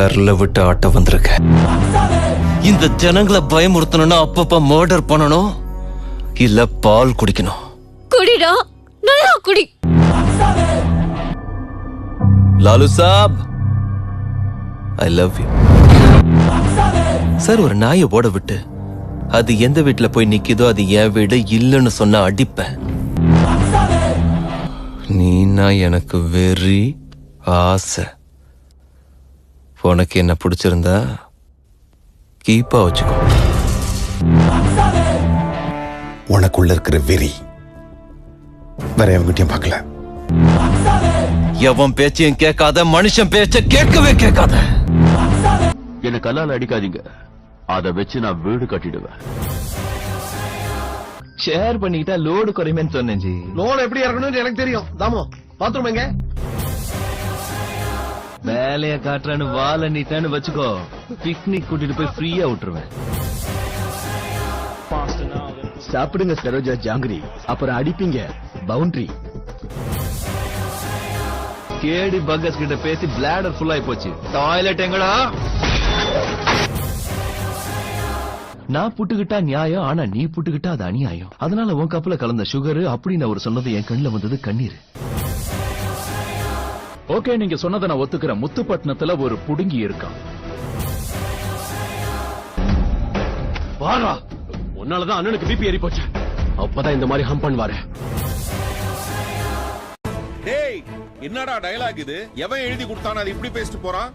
விரல விட்டு ஆட்ட வந்திருக்கேன். இந்த ஜனங்களை பயமுறுத்தணும்னா அப்பப்ப மர்டர் பண்ணணும், இல்ல பால் குடிக்கணும். குடிடா, நல்லா குடி. லாலு சாப், ஐ லவ் யூ சார். ஒரு நாயை ஓட விட்டு அது எந்த வீட்டுல போய் நிக்குதோ அது என் வீடு இல்லைன்னு சொன்னா அடிப்பேன். நீனா எனக்கு வெறி ஆசை. உனக்கு என்ன பிடிச்சிருந்தா கீப்பா வச்சுக்கோ. உனக்குள்ள இருக்கிற வெறி வேற எவங்கிட்டையும் பார்க்கல. எவன் பேச்சையும் கேட்காத, மனுஷன் பேச்ச கேட்கவே கேட்காத. என்ன கல்லால அடிக்காதீங்க, அத வச்சு நான் வீடு கட்டிடுவேன். ஷேர் பண்ணிக்கிட்டா லோடு குறையுமேன்னு சொன்னேன் ஜி. லோன் எப்படி இறக்கணும்னு எனக்கு தெரியும். தாமோ பாத்ரூம் எங்க? வேலைய காட்டுறான்னு வாழ நீட்டான்னு வச்சுக்கோ, பிக்னிக் கூட்டிட்டு போய் ஃப்ரீயா விட்டுருவேன். சாப்பிடுங்க சரோஜா ஜாங்கிரி, அப்புறம் அடிப்பீங்க பவுண்டரி. கேடி பக்கஸ் கிட்ட பேசி பிளாடர் ஃபுல் ஆயி போச்சு. டாய்லெட் எங்கடா? நான் புட்டுக்கிட்டா நியாயம், ஆனா நீ புட்டுக்கிட்டா அது அநியாயம். அதனால உன் கப்பல கலந்த சுகர் அப்படின்னு அவர் சொன்னது என் கண்ணுல வந்தது கண்ணீர். ஓகே, நீங்க சொன்னதை நான் ஒத்துக்கிறேன். முத்துப்பட்டினத்துல ஒரு புடுங்கி இருக்கான். வாரா, உன்னாலதான் அண்ணனுக்கு பிபி ஏறி போச்சு. அப்பதான் இந்த மாதிரி ஹம் பண்ணுவாரு. என்னடா டயலாக் இது? எவன் எழுதி கொடுத்தானு அது இப்படி பேசிட்டு போறான்?